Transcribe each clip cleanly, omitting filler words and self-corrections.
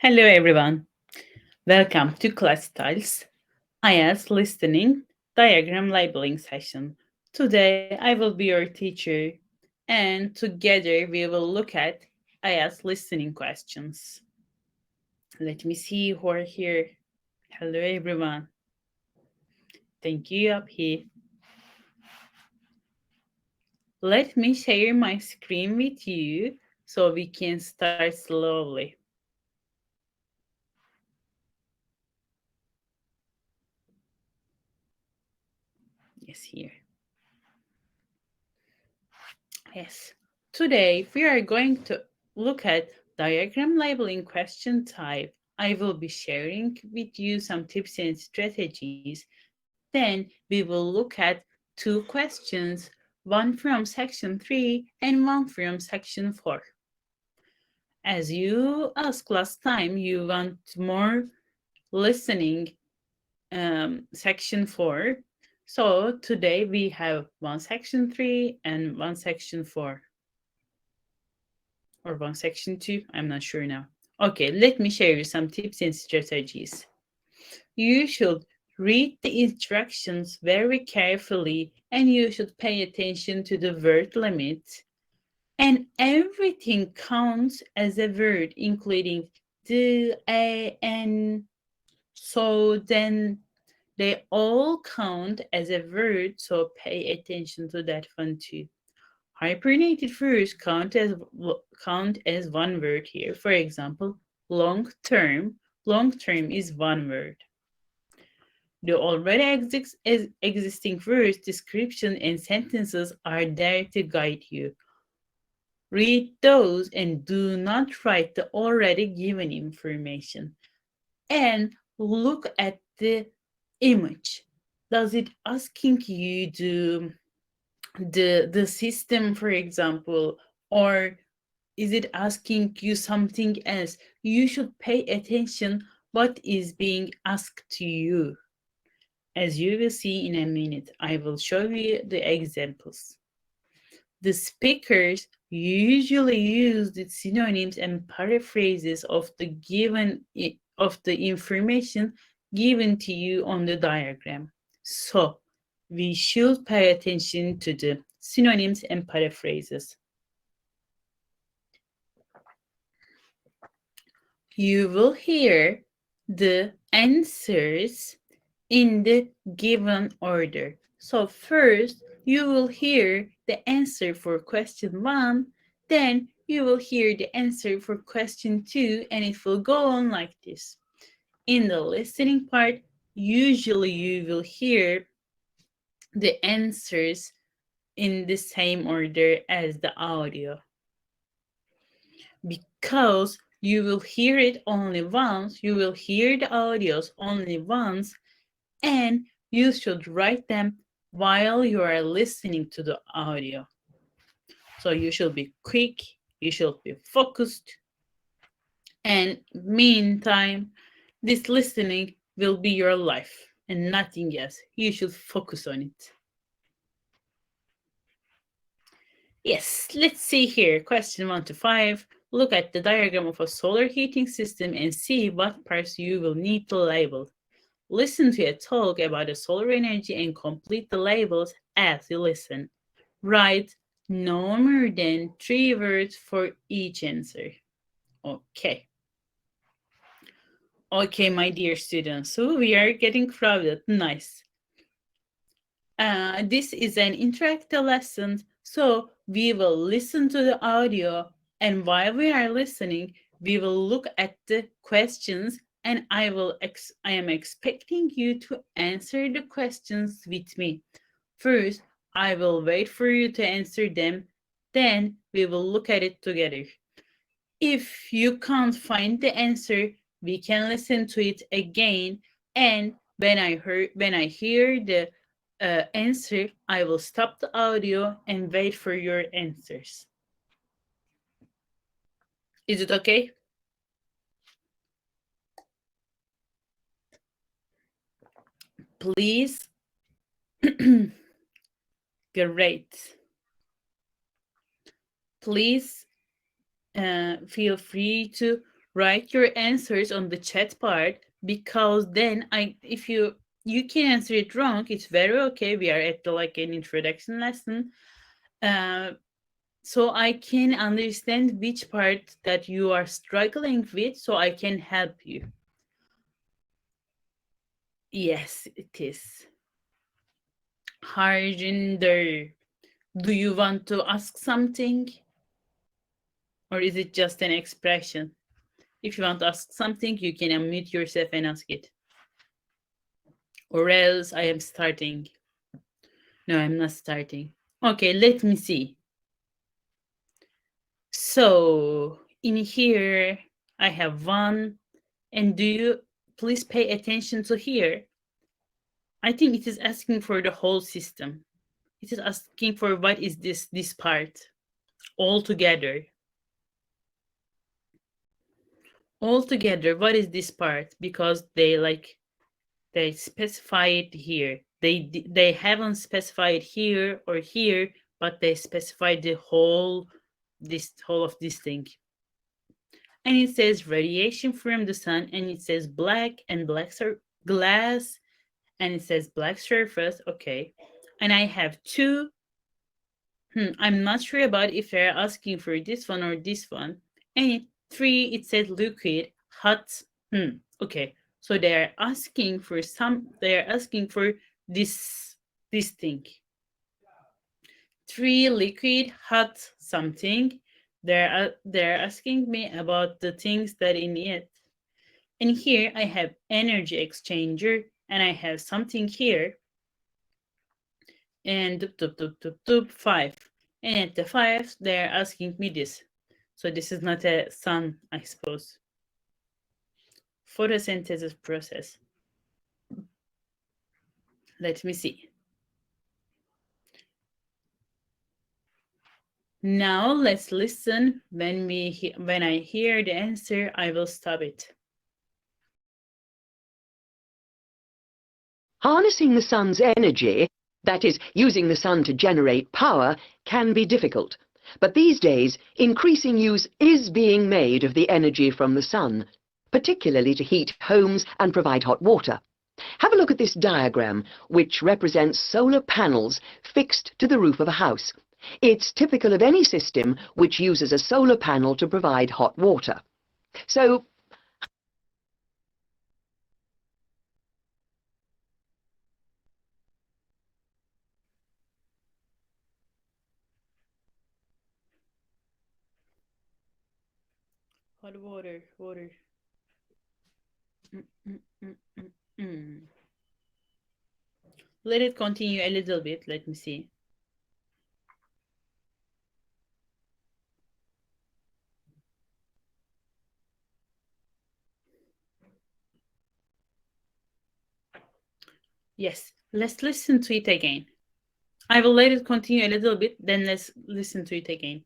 Hello everyone. Welcome to Clasital's IELTS Listening Diagram Labeling session. Today I will be your teacher and together we will look at IELTS listening questions. Let me see who are here. Hello everyone. Thank you up here. Let me share my screen with you so we can start slowly. Yes, here. Yes. Today we are going to look at diagram labeling question type. I will be sharing with you some tips and strategies. Then we will look at two questions, one from section 3 and one from section 4. As you asked last time, you want more listening section 4. So today we have one section 3 and one section 4. Or one section 2, I'm not sure now. Okay, let me share you some tips and strategies. You should read the instructions very carefully and you should pay attention to the word limit. And everything counts as a word, including the, a, and, so, then. They all count as a word, so pay attention to that one too. Hypernated verbs count as one word here. For example, long term. Long term is one word. The already existing verbs, description, and sentences are there to guide you. Read those and do not write the already given information. And look at the image. Does it asking you the system, for example, or is it asking you something else? You should pay attention what is being asked to you. As you will see in a minute, I will show you the examples. The speakers usually use the synonyms and paraphrases of the information given to you on the diagram. So we should pay attention to the synonyms and paraphrases. You will hear the answers in the given order. So first, you will hear the answer for question 1, then you will hear the answer for question 2, and it will go on like this. In the listening part, usually you will hear the answers in the same order as the audio, because you will hear it only once, you will hear the audios only once, and you should write them while you are listening to the audio. So you should be quick, you should be focused, and meantime, this listening will be your life and nothing else. You should focus on it. Yes, let's see here. Question 1 to 5. Look at the diagram of a solar heating system and see what parts you will need to label. Listen to a talk about the solar energy and complete the labels as you listen. Write no more than 3 words for each answer. Okay. Okay, my dear students, so we are getting crowded. Nice. This is an interactive lesson, so we will listen to the audio, and while we are listening, we will look at the questions, and I am expecting you to answer the questions with me. First, I will wait for you to answer them, then we will look at it together. If you can't find the answer, we can listen to it again, and when I hear the answer, I will stop the audio and wait for your answers. Is it okay? Please. Great. Please feel free to Write your answers on the chat part, because then if you can answer it wrong, it's very okay. We are at the like an introduction lesson. So I can understand which part that you are struggling with, so I can help you. Yes, it is. Harjinder, do you want to ask something? Or is it just an expression? If you want to ask something, you can unmute yourself and ask it. Or else I am starting. No, I'm not starting. Okay, let me see. So in here, I have one. And do you please pay attention to here? I think it is asking for the whole system. It is asking for what is this part all together. All together, what is this part? Because they specify it here. They haven't specified here or here, but they specify the whole of this thing. And it says radiation from the sun, and it says black and glass, and it says black surface. Okay, and I have two. I'm not sure about if they're asking for this one or this one. And three, it said liquid, hot. Okay, so they're asking for this thing. Three, liquid, hot, something. They're asking me about the things that in it. And here I have energy exchanger, and I have something here. And 5. And at the 5, they're asking me this. So this is not a sun, I suppose. Photosynthesis process. Let me see. Now let's listen. When I hear the answer, I will stop it. Harnessing the sun's energy, that is, using the sun to generate power, can be difficult. But these days, increasing use is being made of the energy from the sun, particularly to heat homes and provide hot water. Have a look at this diagram, which represents solar panels fixed to the roof of a house. It's typical of any system which uses a solar panel to provide hot water. So, Hot water. Let it continue a little bit. Let me see. Yes, let's listen to it again. I will let it continue a little bit, then let's listen to it again.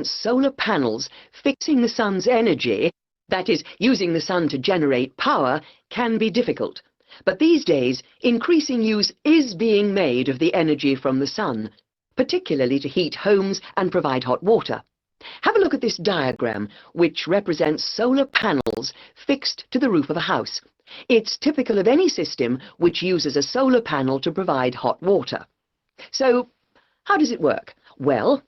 solar panels fixing the sun's energy, that is, using the sun to generate power, can be difficult. But these days, increasing use is being made of the energy from the sun, particularly to heat homes and provide hot water. Have a look at this diagram, which represents solar panels fixed to the roof of a house. It's typical of any system which uses a solar panel to provide hot water. So, how does it work? Well,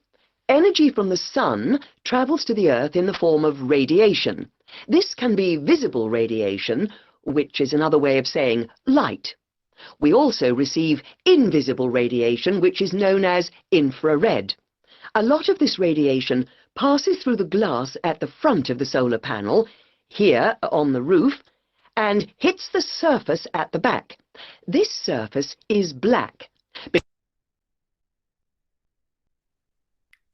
energy from the sun travels to the earth in the form of radiation. This can be visible radiation, which is another way of saying light. We also receive invisible radiation, which is known as infrared. A lot of this radiation passes through the glass at the front of the solar panel, here on the roof, and hits the surface at the back. This surface is black.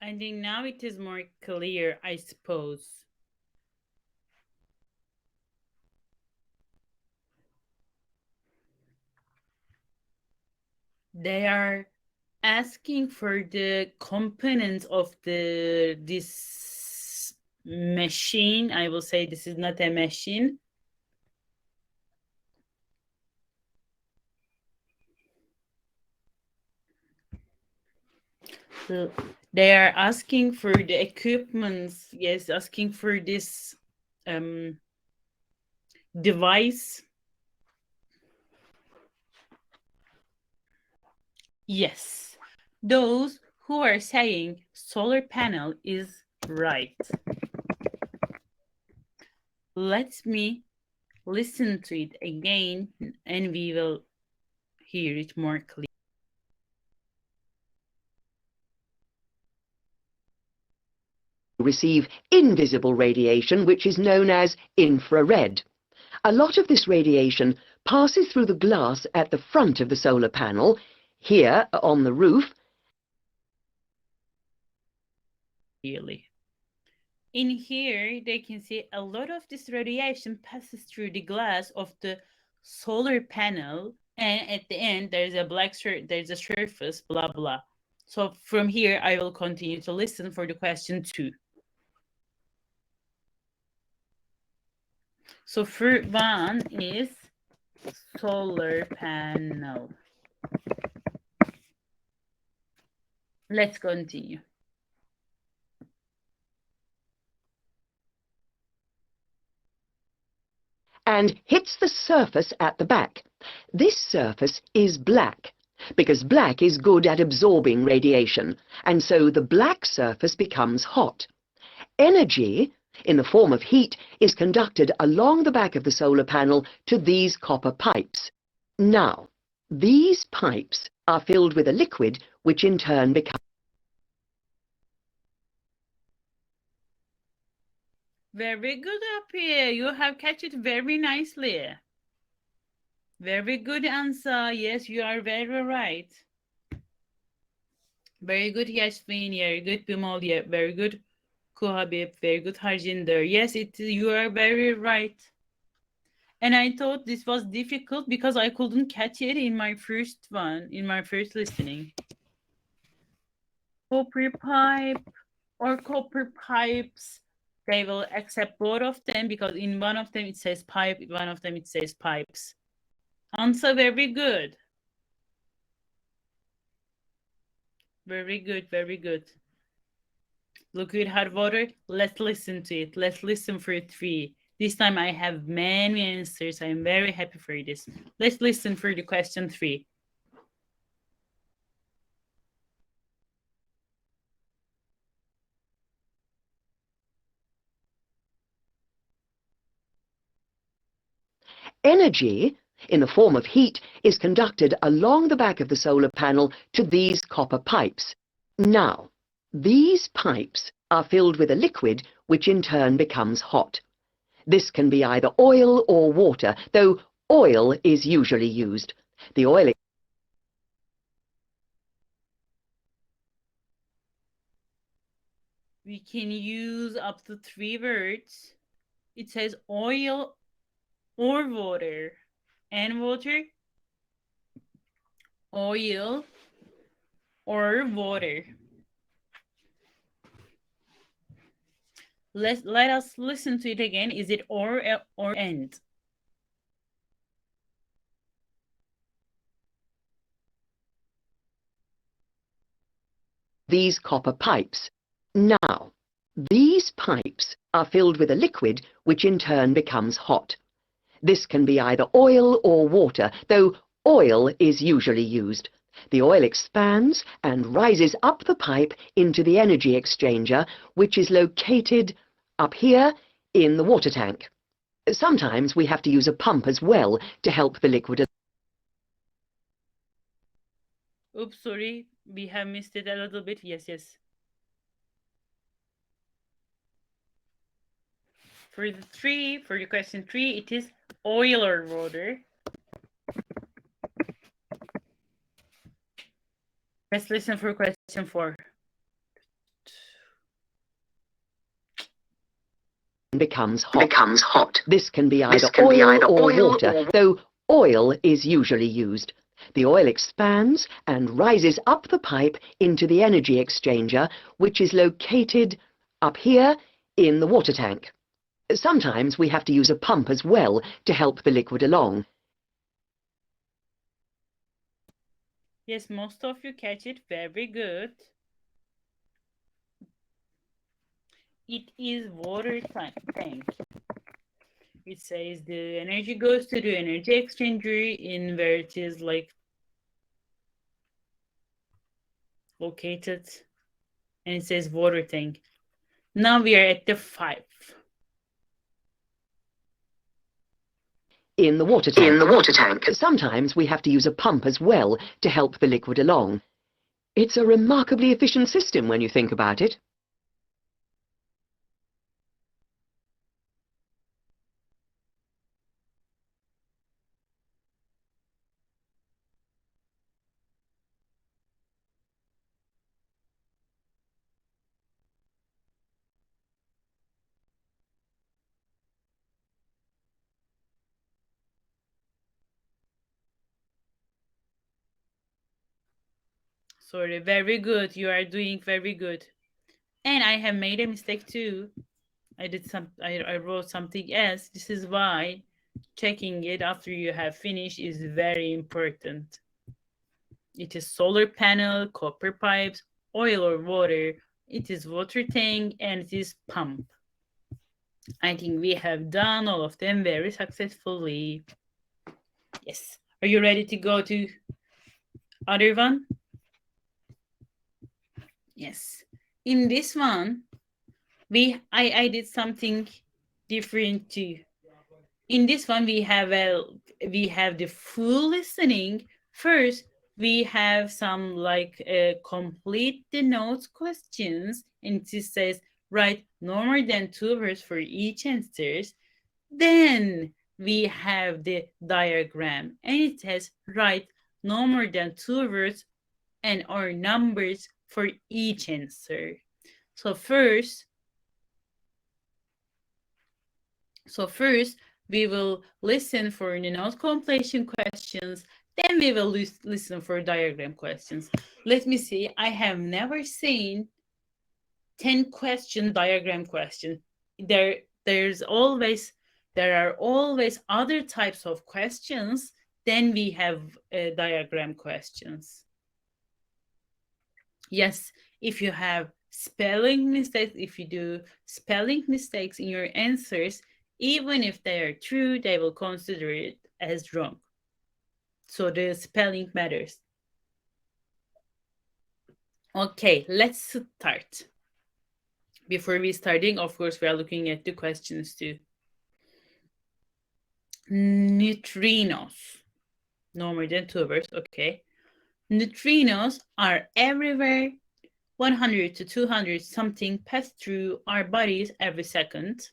I think now it is more clear, I suppose. They are asking for the components of this machine. I will say this is not a machine. They are asking for the equipments. Yes, asking for this device. Yes, those who are saying solar panel is right. Let me listen to it again and we will hear it more clearly. Receive invisible radiation, which is known as infrared. A lot of this radiation passes through the glass at the front of the solar panel, here on the roof. In here, they can see a lot of this radiation passes through the glass of the solar panel, and at the end, there's a there's a surface, blah blah. So from here, I will continue to listen for the question 2. So for 1 is solar panel. Let's continue. And hits the surface at the back. This surface is black, because black is good at absorbing radiation, and so the black surface becomes hot. Energy, in the form of heat, is conducted along the back of the solar panel to these copper pipes. Now, these pipes are filled with a liquid, which in turn becomes... Very good up here. You have catch it very nicely. Very good answer. Yes, you are very right. Very good Yasmin. Very good Bimal. Very good Kuhabib. Very good Harjinder. Yes, you are very right. And I thought this was difficult because I couldn't catch it in my first listening. Copper pipe or copper pipes. They will accept both of them because in one of them it says pipe, in one of them it says pipes. Answer very good. Very good, very good. Liquid hot water, let's listen to it. Let's listen for 3. This time I have many answers. I'm very happy for this. Let's listen for the question 3. Energy, in the form of heat, is conducted along the back of the solar panel to these copper pipes. Now, these pipes are filled with a liquid, which in turn becomes hot. This can be either oil or water, though oil is usually used. The oil... We can use up to 3 words. It says oil or water. And water, oil or water. Let us listen to it again. Is it or and? These copper pipes. Now, these pipes are filled with a liquid, which in turn becomes hot. This can be either oil or water, though oil is usually used. The oil expands and rises up the pipe into the energy exchanger, which is located up here in the water tank. Sometimes we have to use a pump as well to help the liquid. Oops, sorry, we have missed it a little bit. Yes. For the question 3, it is oil or water. Let's listen for question 4. Becomes hot. This can be either oil or water, though oil is usually used. The oil expands and rises up the pipe into the energy exchanger, which is located up here in the water tank. Sometimes we have to use a pump as well to help the liquid along. Yes, most of you catch it. Very good. It is water tank. It says the energy goes to the energy exchanger in where it is like located, and it says water tank. Now we are at the 5. In the water tank. In the water tank. Sometimes we have to use a pump as well to help the liquid along. It's a remarkably efficient system when you think about it. Sorry, very good. You are doing very good. And I have made a mistake too. I wrote something else. This is why checking it after you have finished is very important. It is solar panel, copper pipes, oil or water. It is water tank and it is pump. I think we have done all of them very successfully. Yes. Are you ready to go to other one? Yes. In this one, I did something different too. In this one, we have the full listening. First, we have some like complete the notes questions, and it says write no more than 2 words for each answers. Then we have the diagram, and it says write no more than 2 words and or numbers for each answer. So first, we will listen for the note completion questions. Then we will listen for diagram questions. Let me see. I have never seen 10-question diagram question. There are always other types of questions. Then we have diagram questions. Yes, if you have spelling mistakes, if you do spelling mistakes in your answers, even if they are true, they will consider it as wrong. So the spelling matters. Okay, let's start. Before we starting, of course, we are looking at the questions too. Neutrinos. No more than 2 words, okay. Neutrinos are everywhere. 100 to 200 something pass through our bodies every second.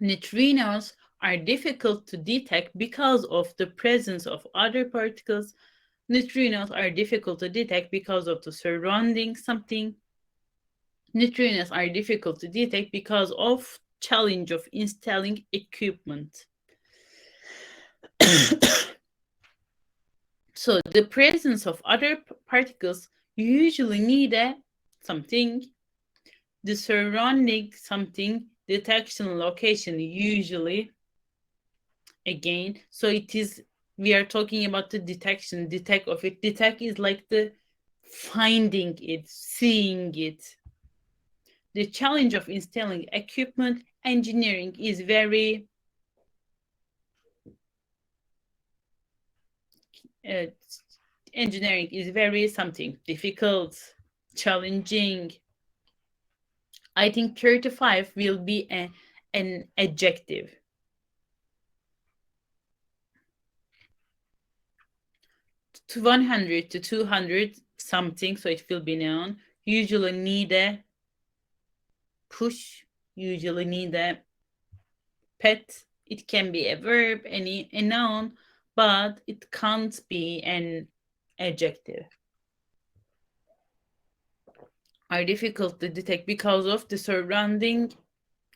Neutrinos are difficult to detect because of the presence of other particles. Neutrinos are difficult to detect because of the surrounding something. Neutrinos are difficult to detect because of challenge of installing equipment. So the presence of other particles usually need a something. The surrounding something detection location usually again. So it is we are talking about the detection, detect of it. Detect is like the finding it, seeing it. The challenge of installing equipment engineering is very engineering is very something difficult, challenging. I think 35 will be an adjective. 100 to 200 something, so it will be noun. Usually need a push, usually need a pet. It can be a verb, a noun, but it can't be an adjective. Are difficult to detect because of the surrounding.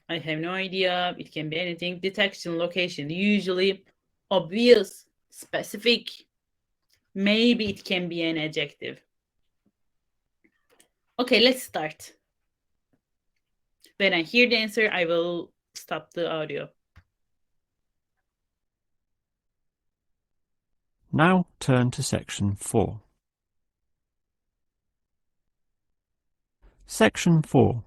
I have no idea. It can be anything. Detection location, usually obvious, specific. Maybe it can be an adjective. Okay, let's start. When I hear the answer, I will stop the audio. Now turn to section 4. Section 4.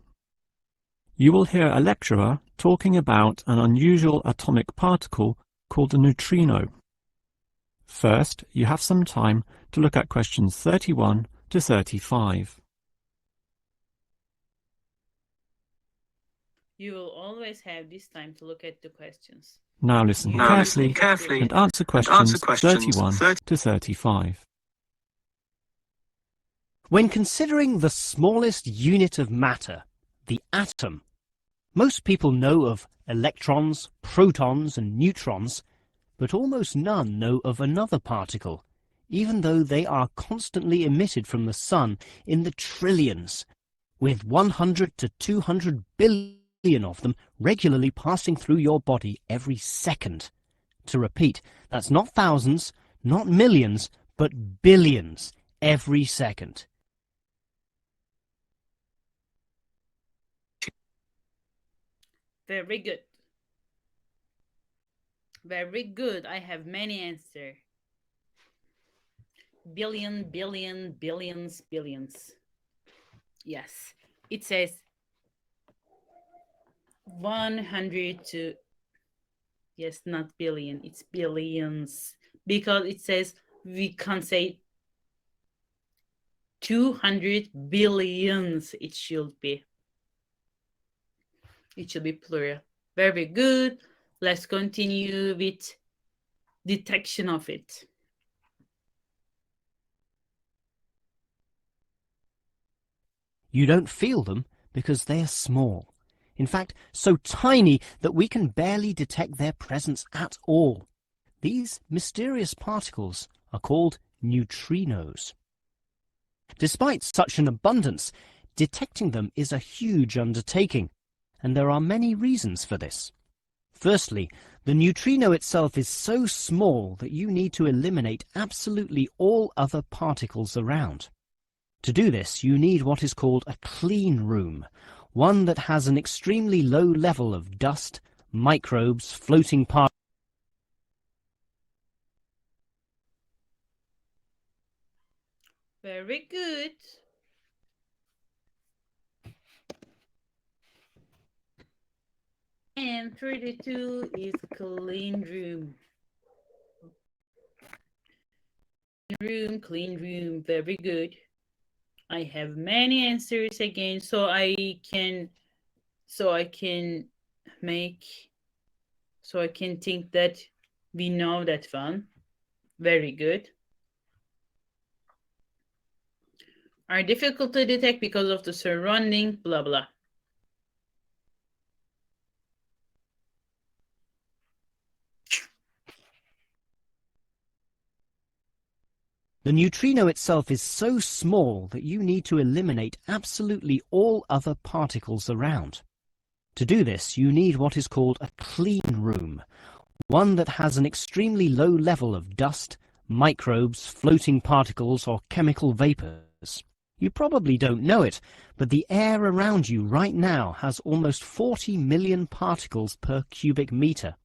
You will hear a lecturer talking about an unusual atomic particle called a neutrino. First, you have some time to look at questions 31 to 35. You will always have this time to look at the questions. Now listen carefully and answer questions 31 to 35. When considering the smallest unit of matter, the atom, most people know of electrons, protons and neutrons, but almost none know of another particle, even though they are constantly emitted from the sun in the trillions, with 100 to 200 billion of them regularly passing through your body every second. To repeat, that's not thousands, not millions, but billions every second. Very good. Very good. I have many answers. Billion, billion, billions, billions. Yes. It says 100 to, yes, not billion, it's billions. Because it says we can't say 200 billions. It should be. It should be plural. Very good. Let's continue with detection of it. You don't feel them because they are small. In fact, so tiny that we can barely detect their presence at all. These mysterious particles are called neutrinos. Despite such an abundance, detecting them is a huge undertaking, and there are many reasons for this. Firstly, the neutrino itself is so small that you need to eliminate absolutely all other particles around. To do this, you need what is called a clean room, one that has an extremely low level of dust, microbes, floating particles. Very good. And 32 is clean room. Clean room. Very good. I have many answers again, so I can think that we know that one. Very good. Are difficult to detect because of the surrounding, blah blah. The neutrino itself is so small that you need to eliminate absolutely all other particles around. To do this, you need what is called a clean room, one that has an extremely low level of dust, microbes, floating particles, or chemical vapors. You probably don't know it, but the air around you right now has almost 40 million particles per cubic meter.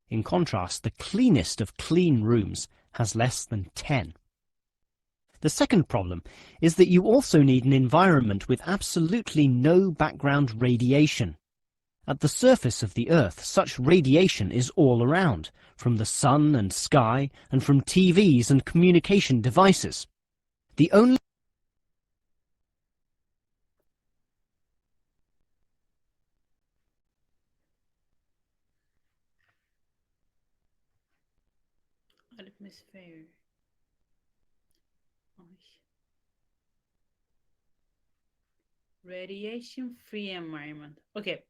In contrast, the cleanest of clean rooms has less than 10. The second problem is that you also need an environment with absolutely no background radiation. At the surface of the Earth, such radiation is all around, from the sun and sky, and from TVs and communication devices. The only Atmosphere. Radiation-free environment. Okay.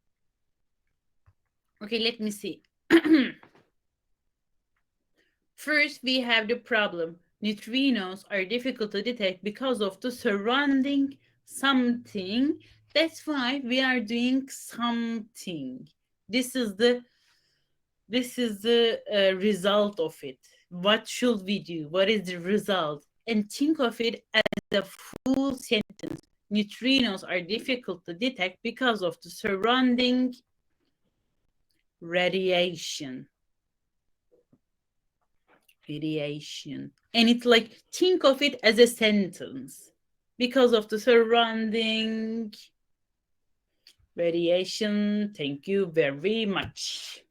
Okay, let me see. First, we have the problem. Neutrinos are difficult to detect because of the surrounding something. That's why we are doing something. This is the result of it. What should we do? What is the result? And think of it as a full sentence. Neutrinos are difficult to detect because of the surrounding radiation. And it's like, think of it as a sentence. Because of the surrounding Radiation, thank you very much.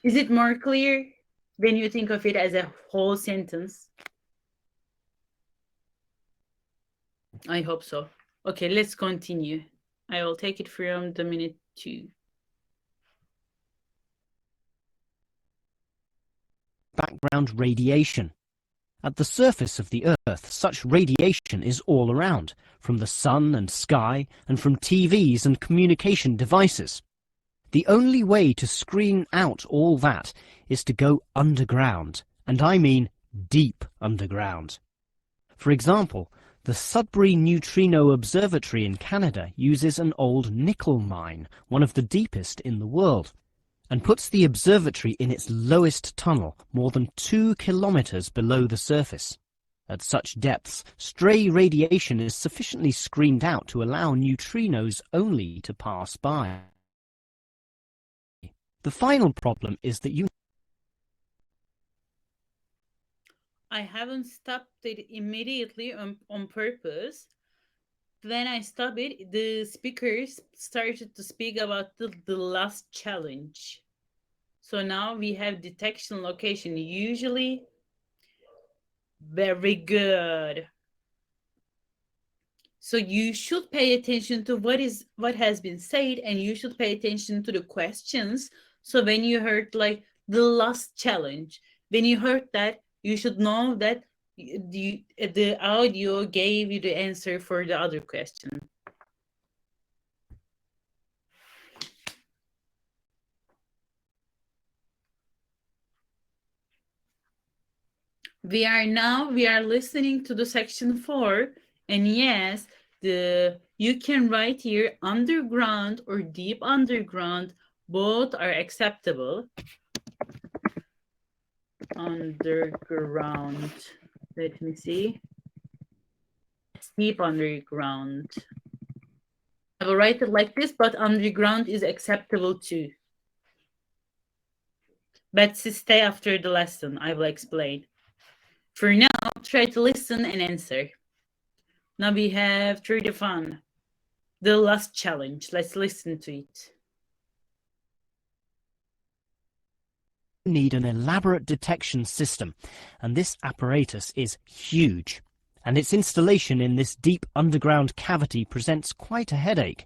Is it more clear when you think of it as a whole sentence? I hope so. Okay, let's continue. I will take it from the minute 2. Background radiation. At the surface of the Earth, such radiation is all around, from the sun and sky, and from TVs and communication devices. The only way to screen out all that is to go underground, and I mean deep underground. For example, the Sudbury Neutrino Observatory in Canada uses an old nickel mine, one of the deepest in the world, and puts the observatory in its lowest tunnel, more than 2 kilometers below the surface. At such depths, stray radiation is sufficiently screened out to allow neutrinos only to pass by. The final problem is that I haven't stopped it immediately on purpose. When I stopped it, the speakers started to speak about the last challenge. So now we have detection location, usually. Very good. So you should pay attention to what has been said, and you should pay attention to the questions. So when you heard like the last challenge, when you heard that, you should know that the audio gave you the answer for the other question. We are listening to the section 4, and yes, you can write here underground or deep underground. Both are acceptable. Underground. Let me see. Deep underground. I will write it like this, but underground is acceptable too. But stay after the lesson. I will explain. For now, try to listen and answer. Now we have 31. The last challenge. Let's listen to it. need an elaborate detection system, and this apparatus is huge, and its installation in this deep underground cavity presents quite a headache.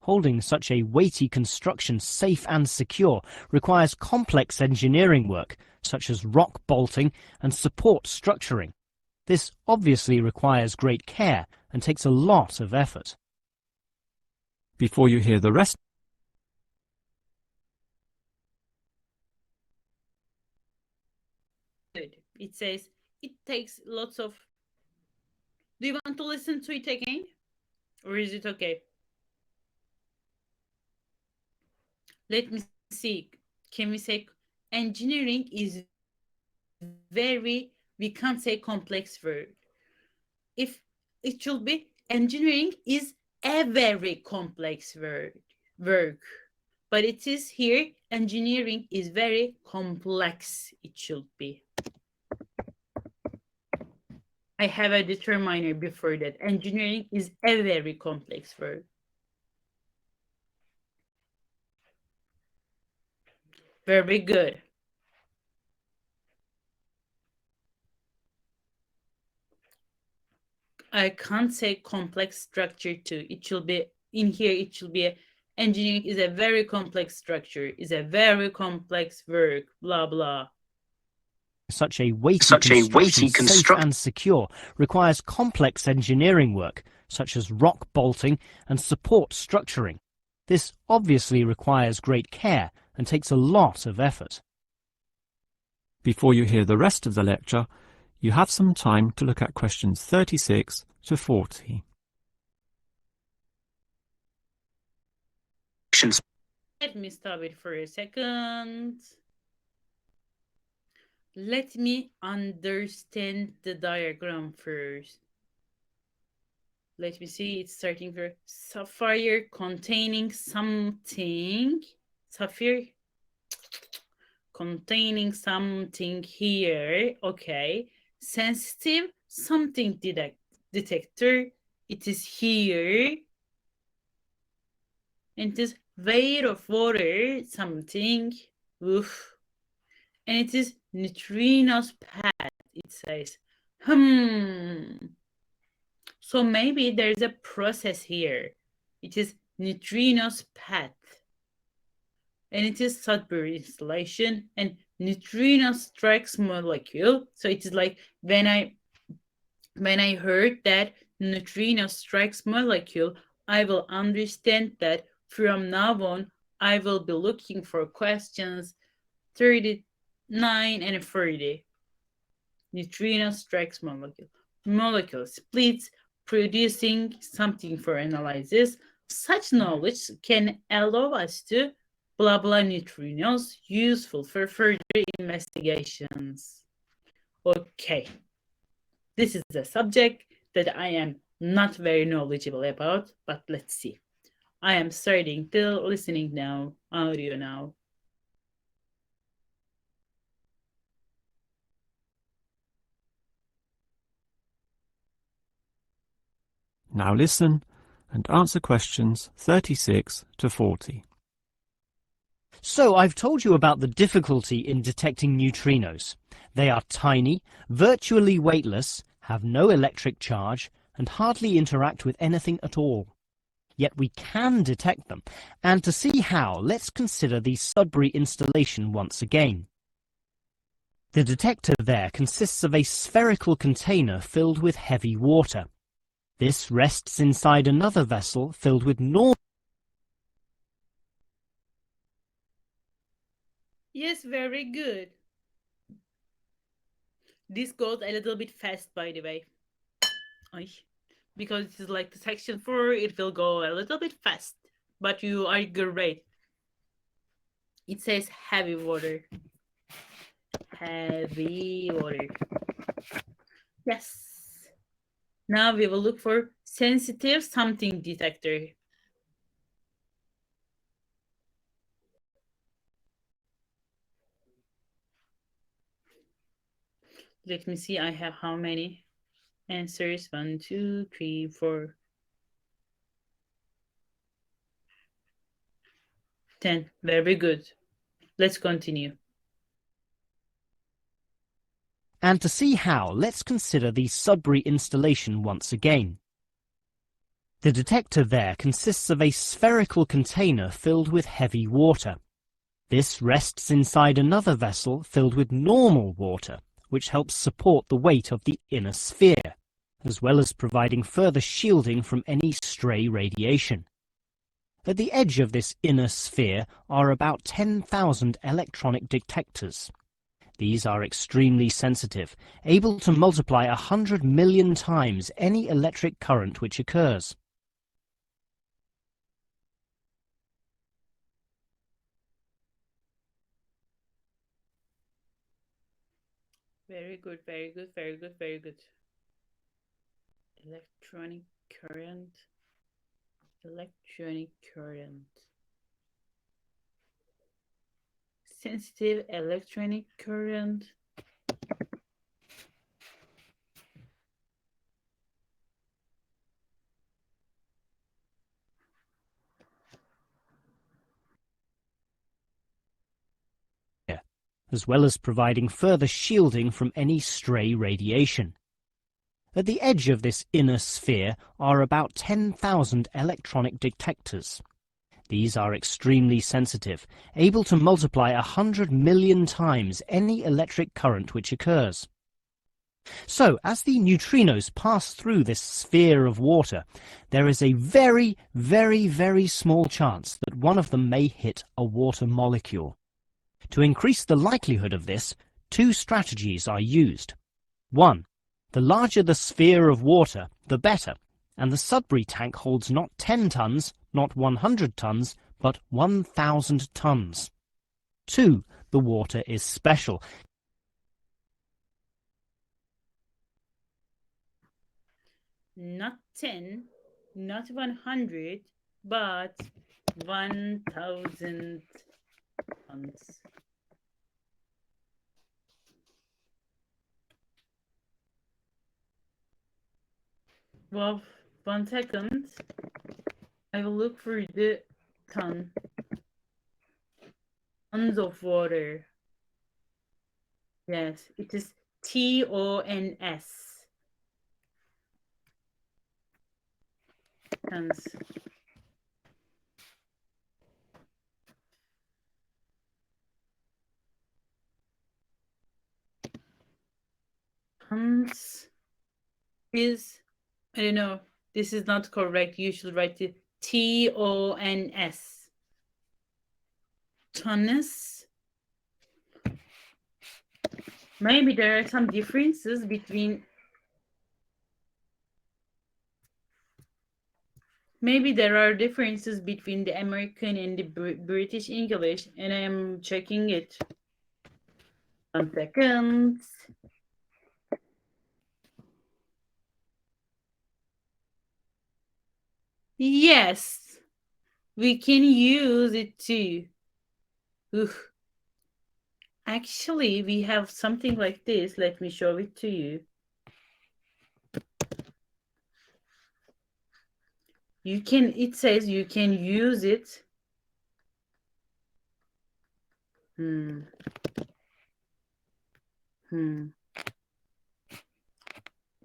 Holding such a weighty construction safe and secure requires complex engineering work, such as rock bolting and support structuring. This obviously requires great care and takes a lot of effort. Before you hear the rest, Good. It says it takes lots of... Do you want to listen to it again? Or is it okay? Let me see. Can we say engineering is very, we can't say complex word. If it should be engineering is a very complex work. But it is here, engineering is very complex, it should be. I have a determiner before that. Engineering is a very complex word. Very good. I can't say complex structure too. It should be in here. It should be engineering is a very complex structure. Is a very complex work. Blah blah. Such a weighty construction safe and secure requires complex engineering work, such as rock bolting and support structuring. This obviously requires great care and takes a lot of effort. before you hear the rest of the lecture, you have some time to look at questions 36 to 40. Let me stop it for a second. Let me understand the diagram first. Let me see, it's starting for sapphire containing something. Sapphire containing something here. Okay. Sensitive something detector. It is here. And it is weight of water, something. Oof. And it is neutrinos path, it says. So maybe there's a process here. It is neutrinos path. And it is Sudbury installation and neutrino strikes molecule. So it is like when I heard that neutrino strikes molecule, I will understand that from now on I will be looking for questions 39 and 40. Neutrino strikes molecule. Molecule splits, producing something for analysis. Such knowledge can allow us to blah blah neutrinos, useful for further investigations. Okay, this is a subject that I am not very knowledgeable about, but let's see. I am starting to listening now, audio now. Now listen and answer questions 36 to 40. So I've told you about the difficulty in detecting neutrinos. They are tiny, virtually weightless, have no electric charge, and hardly interact with anything at all. Yet we can detect them, and to see how, let's consider the Sudbury installation once again. The detector there consists of a spherical container filled with heavy water. This rests inside another vessel filled with normal. Yes, very good. This goes a little bit fast, by the way. Because it is like the section 4, it will go a little bit fast. But you are great. It says heavy water. Heavy water. Yes. Now we will look for sensitive something detector. Let me see, I have how many answers? 1, 2, 3, 4, 10. Very good. Let's continue. And to see how, let's consider the Sudbury installation once again. The detector there consists of a spherical container filled with heavy water. This rests inside another vessel filled with normal water, which helps support the weight of the inner sphere, as well as providing further shielding from any stray radiation. At the edge of this inner sphere are about 10,000 electronic detectors. These are extremely sensitive, able to multiply 100 million times any electric current which occurs. Very good, very good, very good, very good. Electronic current. Electronic current. Sensitive electronic current. As well as providing further shielding from any stray radiation. At the edge of this inner sphere are about 10,000 electronic detectors. These are extremely sensitive, able to multiply 100 million times any electric current which occurs. So, as the neutrinos pass through this sphere of water, there is a very, very, very small chance that one of them may hit a water molecule. To increase the likelihood of this, two strategies are used. 1. The larger the sphere of water, the better, and the Sudbury tank holds not 10 tons, not 100 tons, but 1,000 tons. 2. The water is special. Not 10, not 100, but 1,000 tons. Well, 1 second. I will look for the Ton. Tons of water. Yes, it is tons. Tons. Tons is, I don't know, this is not correct. You should write it tons. Tons. Maybe there are some differences between the American and the British English, and I am checking it. 1 second. Yes, we can use it too. Oof. Actually, we have something like this. Let me show it to you. It says you can use it.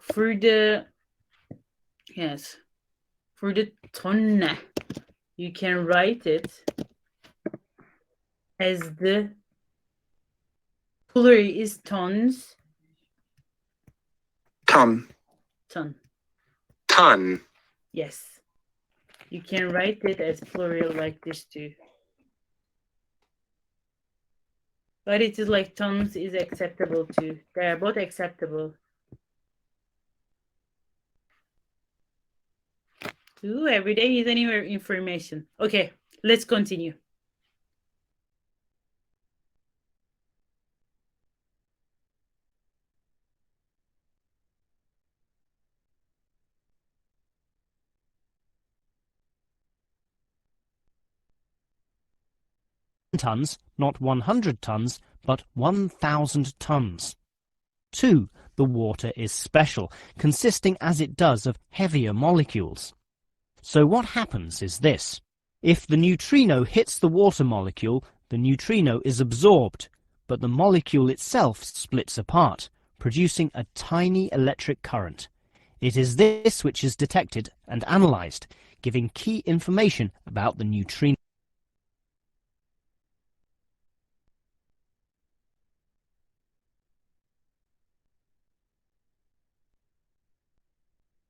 For the, yes, for the tonne, you can write it as the plural is tons. Ton. Ton. Ton. Yes. You can write it as plural like this too. But it is like tons is acceptable too. They are both acceptable. Ooh, every day is anywhere information. Okay, let's continue. Tons, not 100 tons, but 1,000 tons. 2. The water is special, consisting as it does of heavier molecules. So what happens is this. If the neutrino hits the water molecule, the neutrino is absorbed, but the molecule itself splits apart, producing a tiny electric current. It is this which is detected and analyzed, giving key information about the neutrino.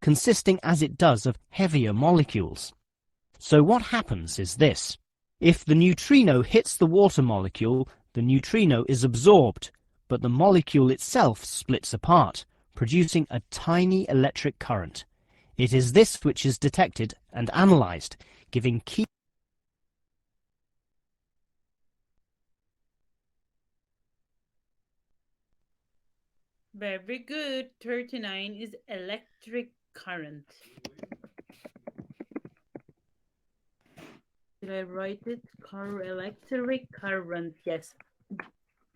Consisting as it does of heavier molecules. So what happens is this. If the neutrino hits the water molecule, the neutrino is absorbed, but the molecule itself splits apart, producing a tiny electric current. It is this which is detected and analyzed, giving key. Very good. 39 is electric current. Did I write it? Electric current. Yes.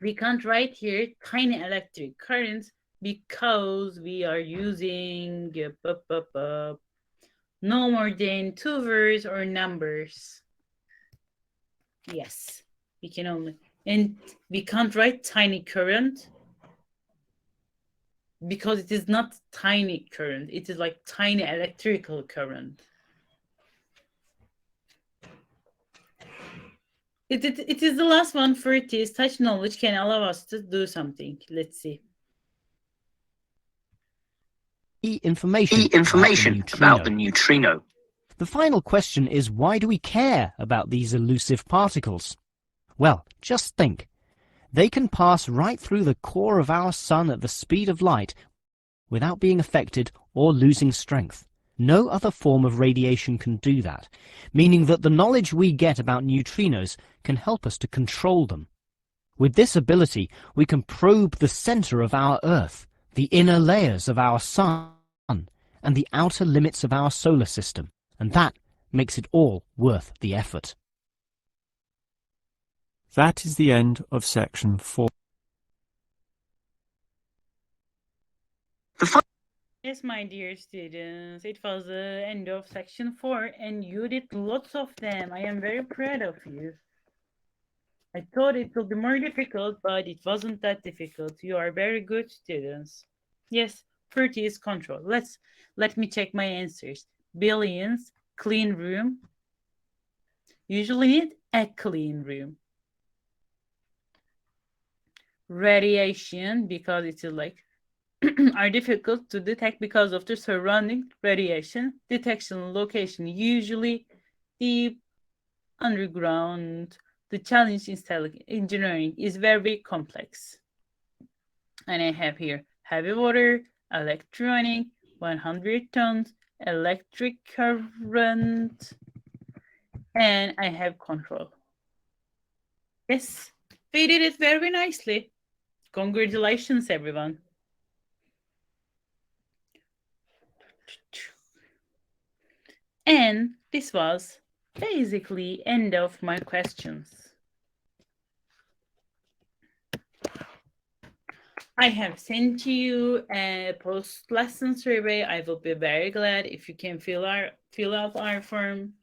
We can't write here tiny electric currents because we are using no more than 2 words or numbers. Yes. We can only, and we can't write tiny current because it is not tiny current. It is like tiny electrical current. It is the last one for it is such knowledge can allow us to do something. Let's see. Information about the neutrino. The final question is, why do we care about these elusive particles? Well, just think. They can pass right through the core of our sun at the speed of light without being affected or losing strength. No other form of radiation can do that, meaning that the knowledge we get about neutrinos can help us to control them. With this ability, we can probe the center of our Earth, the inner layers of our sun, and the outer limits of our solar system, and that makes it all worth the effort. That is the end of section 4. Yes, my dear students, it was the end of section 4 and you did lots of them. I am very proud of you. I thought it would be more difficult, but it wasn't that difficult. You are very good students. Yes, 30 is control. Let me check my answers. Billions, clean room. Usually need a clean room. Radiation, because it is like are difficult to detect because of the surrounding radiation. Detection location usually deep underground. The challenge in engineering is very complex. And I have here heavy water, electronic, 100 tons, electric current, and I have control. Yes, we did it very nicely. Congratulations, everyone. And this was basically end of my questions. I have sent you a post-lesson survey. I will be very glad if you can fill out our form.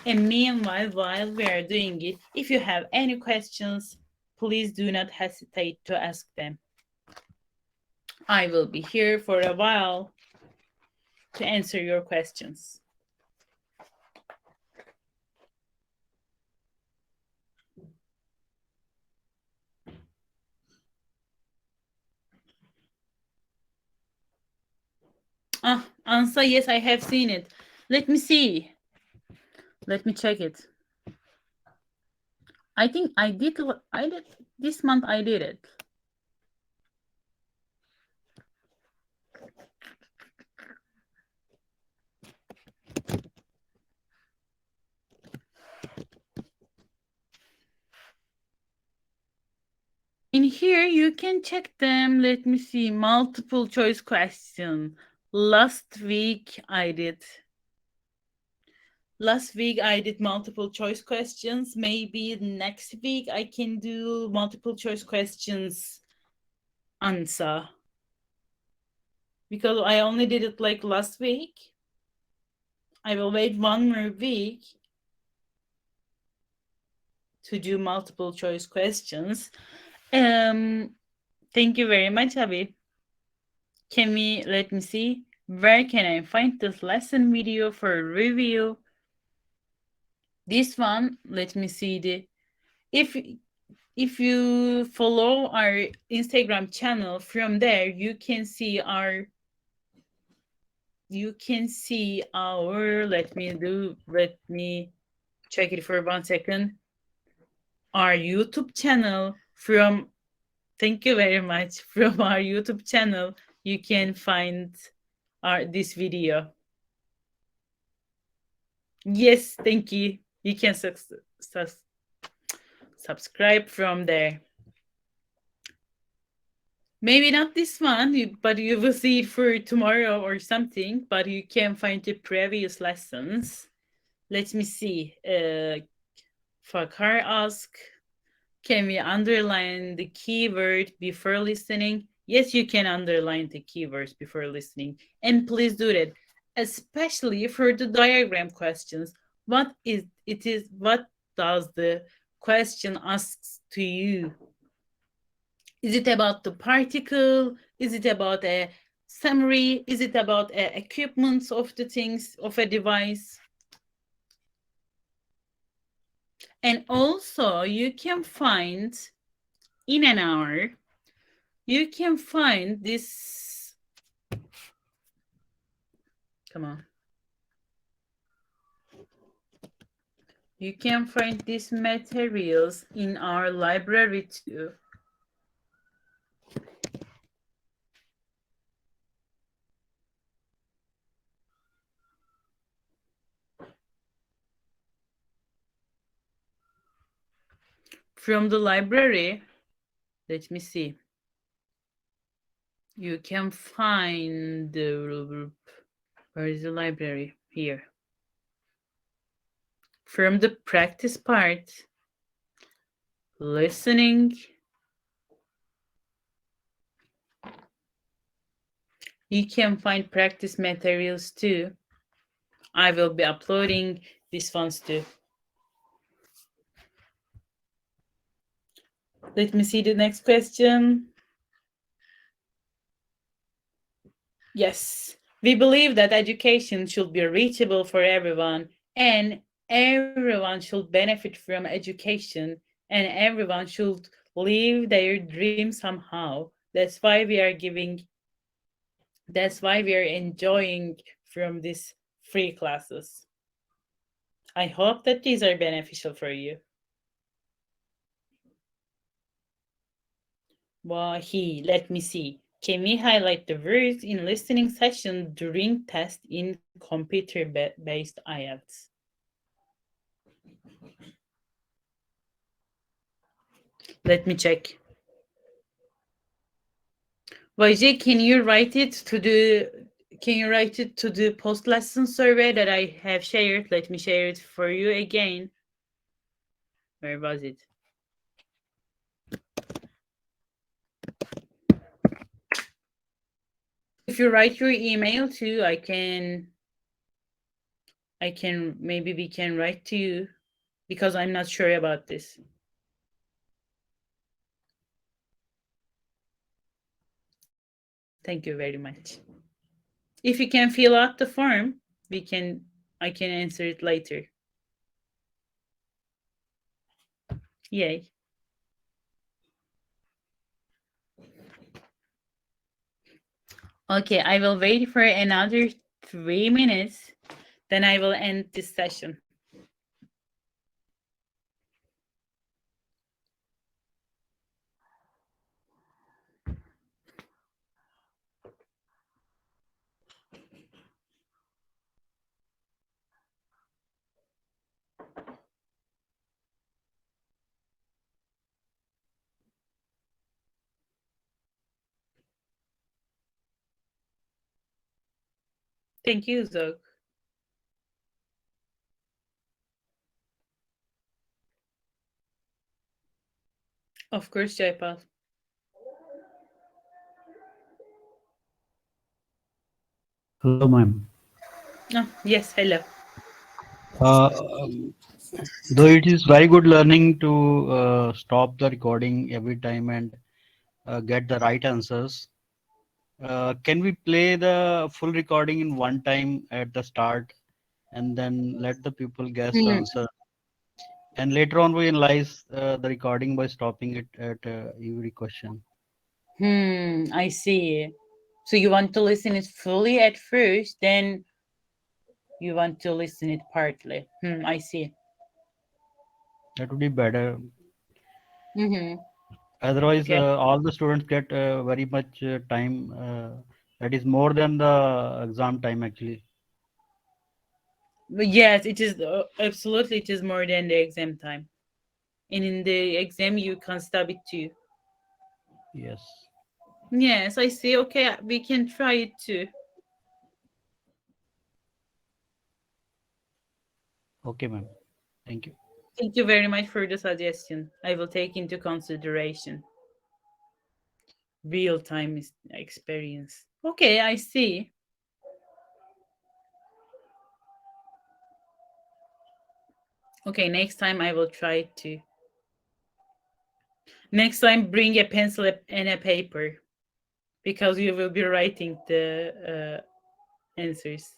And meanwhile, while we are doing it, if you have any questions, please do not hesitate to ask them. I will be here for a while to answer your questions. Ansa, yes, I have seen it. Let me see. Let me check it. I think I did this month. I did it. In here, you can check them. Let me see. Multiple choice question. Last week I did multiple choice questions. Maybe next week I can do multiple choice questions answer. Because I only did it like last week. I will wait one more week to do multiple choice questions. Thank you very much, Abby. Let me see. Where can I find this lesson video for review? This one, let me see if you follow our Instagram channel, from there you can see our let me check it for 1 second. Our YouTube channel thank you very much. From our YouTube channel, you can find this video. Yes, thank you. You can subscribe from there. Maybe not this one, but you will see it for tomorrow or something, but you can find the previous lessons. Let me see. Fakar ask, can we underline the keyword before listening? Yes, you can underline the keywords before listening. And please do that, especially for the diagram questions. What does the question asks to you? Is it about the particle? Is it about a summary? Is it about equipment of the things of a device? And also you can find in an hour, you can find this. Come on. You can find these materials in our library too. From the library, let me see. You can find where is the library? Here. From the practice part, listening, You can find practice materials too. I will be uploading these ones too. Let me see the next question. Yes, we believe that education should be reachable for everyone, and everyone should benefit from education, and everyone should live their dream somehow. That's why we are enjoying from these free classes. I hope that these are beneficial for you. Let me see. Can we highlight the words in listening session during test in computer-based IELTS? Let me check. Vajay, can you write it to the post lesson survey that I have shared? Let me share it for you again. Where was it? If you write your email too, maybe we can write to you because I'm not sure about this. Thank you very much. If you can fill out the form, I can answer it later. Yay. Okay, I will wait for another 3 minutes, then I will end this session. Thank you, Zog. Of course, Jaipal. Hello, ma'am. Oh, yes, hello. Uh, um, though it is very good learning to stop the recording every time and get the right answers. Can we play the full recording in one time at the start and then let the people guess the answer? And later on, we analyze the recording by stopping it at every question. I see. So you want to listen it fully at first, then you want to listen it partly. I see. That would be better. Mm-hmm. Otherwise, Okay. all the students get very much time. That is more than the exam time, actually. But yes, it is absolutely it is more than the exam time. And in the exam you can stop it too. Yes. Yes, I see. Okay, we can try it too. Okay, ma'am. Thank you. Thank you very much for the suggestion. I will take into consideration real time experience. Okay, I see. Okay, next time I will try it too. Next time, bring a pencil and a paper because you will be writing the answers.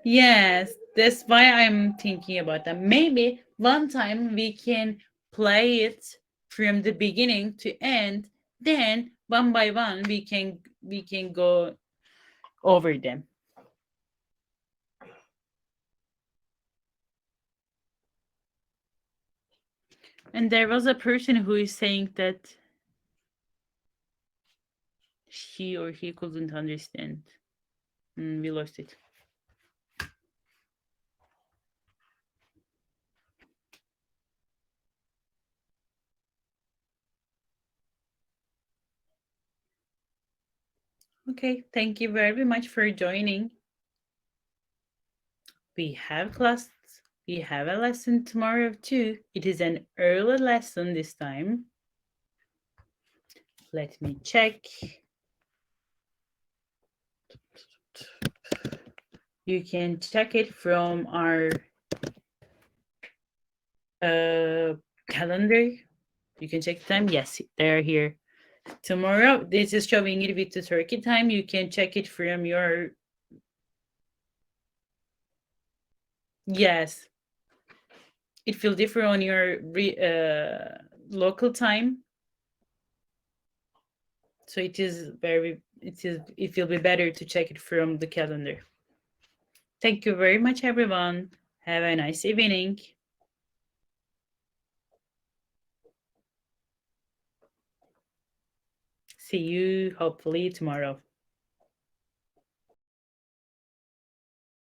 Yes, that's why I'm thinking about that. Maybe one time we can play it from the beginning to end, then one by one we can go over them. And there was a person who is saying that she or he couldn't understand. We lost it. Okay, thank you very much for joining. We have class. We have a lesson tomorrow too. It is an early lesson this time. Let me check. You can check it from our calendar. You can check the time. Yes, they're here. Tomorrow, this is showing it with the Turkey time. You can check it from your... Yes. It will differ on your local time. So it will be better to check it from the calendar. Thank you very much, everyone. Have a nice evening. See you hopefully tomorrow.